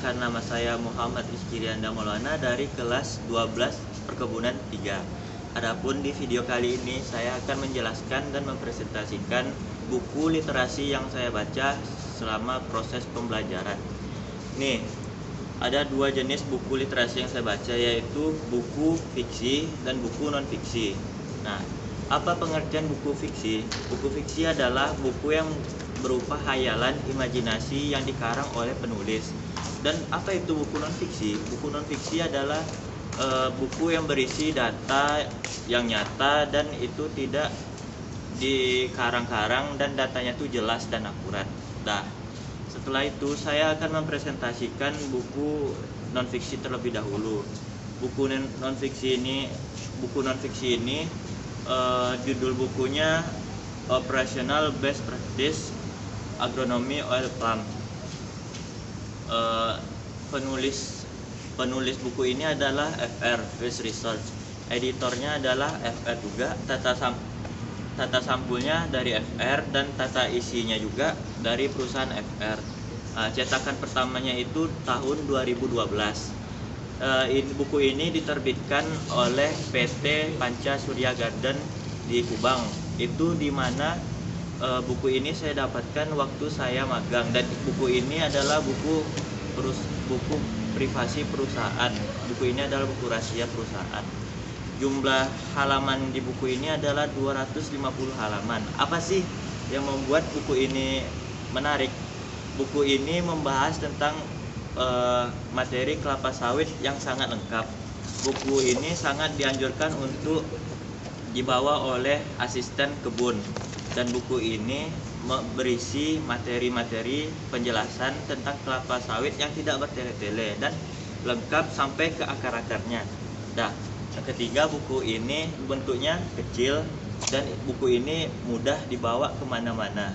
Perkenalkan, nama saya Muhammad Rizky Rianda Maulana dari kelas 12 Perkebunan 3. Adapun di video kali ini saya akan menjelaskan dan mempresentasikan buku literasi yang saya baca selama proses pembelajaran. Nih, ada dua jenis buku literasi yang saya baca, yaitu buku fiksi dan buku non-fiksi. Nah, apa pengertian buku fiksi? Buku fiksi adalah buku yang berupa hayalan imajinasi yang dikarang oleh penulis. Dan apa itu buku non-fiksi? Buku non-fiksi adalah buku yang berisi data yang nyata dan itu tidak dikarang-karang dan datanya itu jelas dan akurat. Nah, setelah itu saya akan mempresentasikan buku non-fiksi terlebih dahulu. Buku non-fiksi ini judul bukunya Operational Best Practice Agronomy Oil Palm. Penulis buku ini adalah FR Fish Research. Editornya adalah FR juga. Tata sampulnya dari FR dan tata isinya juga dari perusahaan FR. Cetakan pertamanya itu tahun 2012. Buku ini diterbitkan oleh PT Panca Surya Garden di Kubang. Itu dimana buku ini saya dapatkan waktu saya magang, dan buku ini adalah buku privasi perusahaan. Buku ini adalah buku rahasia perusahaan. Jumlah halaman di buku ini adalah 250 halaman. Apa sih yang membuat buku ini menarik? Buku ini membahas tentang materi kelapa sawit yang sangat lengkap. Buku ini sangat dianjurkan untuk dibawa oleh asisten kebun, dan buku ini berisi materi-materi penjelasan tentang kelapa sawit yang tidak bertele-tele dan lengkap sampai ke akar-akarnya. Nah, yang ketiga, buku ini bentuknya kecil dan buku ini mudah dibawa kemana-mana.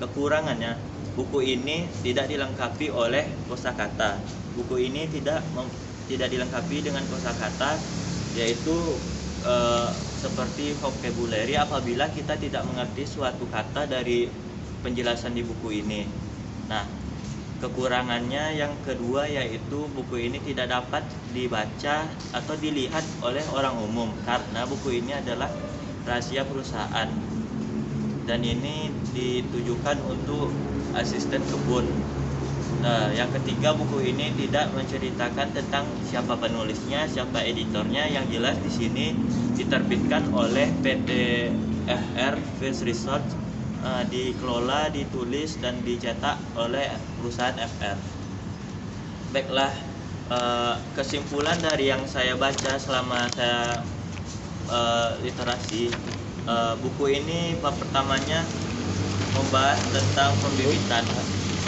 Kekurangannya, buku ini tidak dilengkapi oleh kosakata. Buku ini tidak dilengkapi dengan kosakata, yaitu seperti vocabulary apabila kita tidak mengerti suatu kata dari penjelasan di buku ini. Nah, kekurangannya yang kedua yaitu buku ini tidak dapat dibaca atau dilihat oleh orang umum karena buku ini adalah rahasia perusahaan, dan ini ditujukan untuk asisten kebun. Nah, yang ketiga, buku ini tidak menceritakan tentang siapa penulisnya, siapa editornya. Yang jelas di sini diterbitkan oleh PT FR Fish Research, dikelola, ditulis dan dicetak oleh perusahaan FR. Baiklah, kesimpulan dari yang saya baca selama saya literasi, buku ini bab pertamanya membahas tentang pembibitan.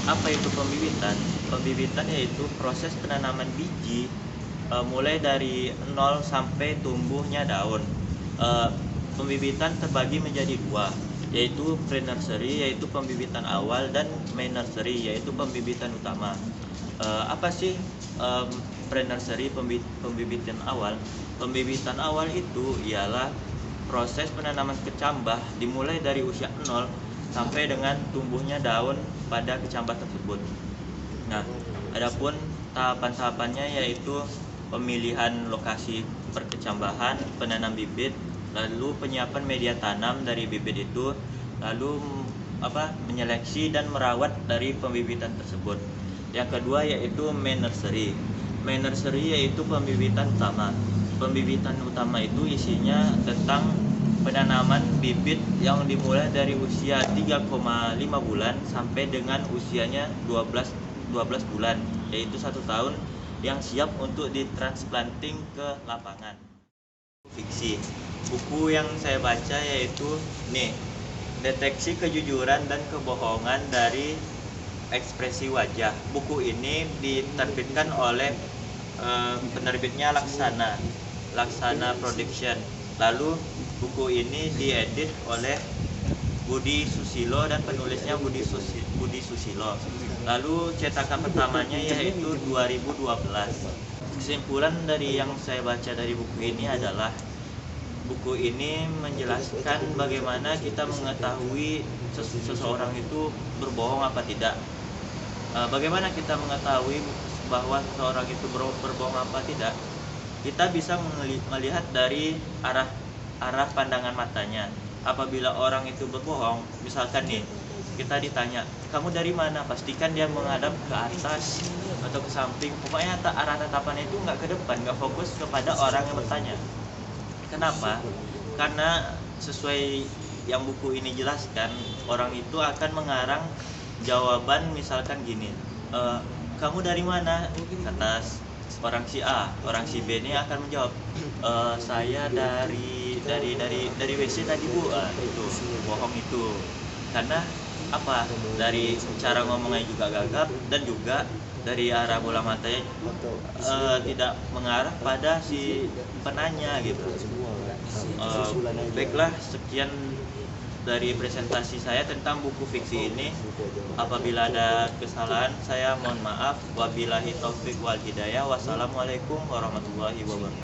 Apa itu pembibitan? Pembibitan yaitu proses penanaman biji mulai dari nol sampai tumbuhnya daun. Pembibitan terbagi menjadi dua, yaitu pre-nursery yaitu pembibitan awal, dan main nursery yaitu pembibitan utama. Apa sih pre-nursery, pembibitan awal? Pembibitan awal itu ialah proses penanaman kecambah dimulai dari usia 0 sampai dengan tumbuhnya daun pada kecambah tersebut. Nah, adapun tahapan-tahapannya yaitu pemilihan lokasi perkecambahan, penanam bibit, lalu penyiapan media tanam dari bibit itu, lalu menyeleksi dan merawat dari pembibitan tersebut. Yang kedua yaitu main nursery. Main nursery yaitu pembibitan utama. Pembibitan utama itu isinya tentang penanaman bibit yang dimulai dari usia 3,5 bulan sampai dengan usianya 12 bulan, yaitu 1 tahun, yang siap untuk ditransplanting ke lapangan. Fiksi. Buku yang saya baca yaitu Deteksi Kejujuran dan Kebohongan dari Ekspresi Wajah. Buku ini diterbitkan oleh penerbitnya Laksana Production. Lalu buku ini diedit oleh Budi Susilo dan penulisnya Budi Susilo. Lalu cetakan pertamanya yaitu 2012. Kesimpulan dari yang saya baca dari buku ini adalah buku ini menjelaskan bagaimana kita mengetahui seseorang itu berbohong apa tidak. Bagaimana kita mengetahui bahwa seseorang itu berbohong apa tidak, kita bisa melihat dari arah pandangan matanya. Apabila orang itu berbohong, misalkan nih kita ditanya, kamu dari mana, pastikan dia menghadap ke atas atau ke samping, pokoknya arah tatapannya itu nggak ke depan, nggak fokus kepada orang yang bertanya. Kenapa? Karena sesuai yang buku ini jelaskan, orang itu akan mengarang jawaban, misalkan gini, kamu dari mana, kata orang si A, orang si B ini akan menjawab, saya dari WC tadi Bu. Itu bohong itu, karena apa, dari cara ngomongnya juga gagap, dan juga dari arah bola matanya tidak mengarah pada si penanya gitu. Baiklah, sekian dari presentasi saya tentang buku fiksi ini. Apabila ada kesalahan, saya mohon maaf. Wabillahi taufik wal hidayah. Wassalamualaikum warahmatullahi wabarakatuh.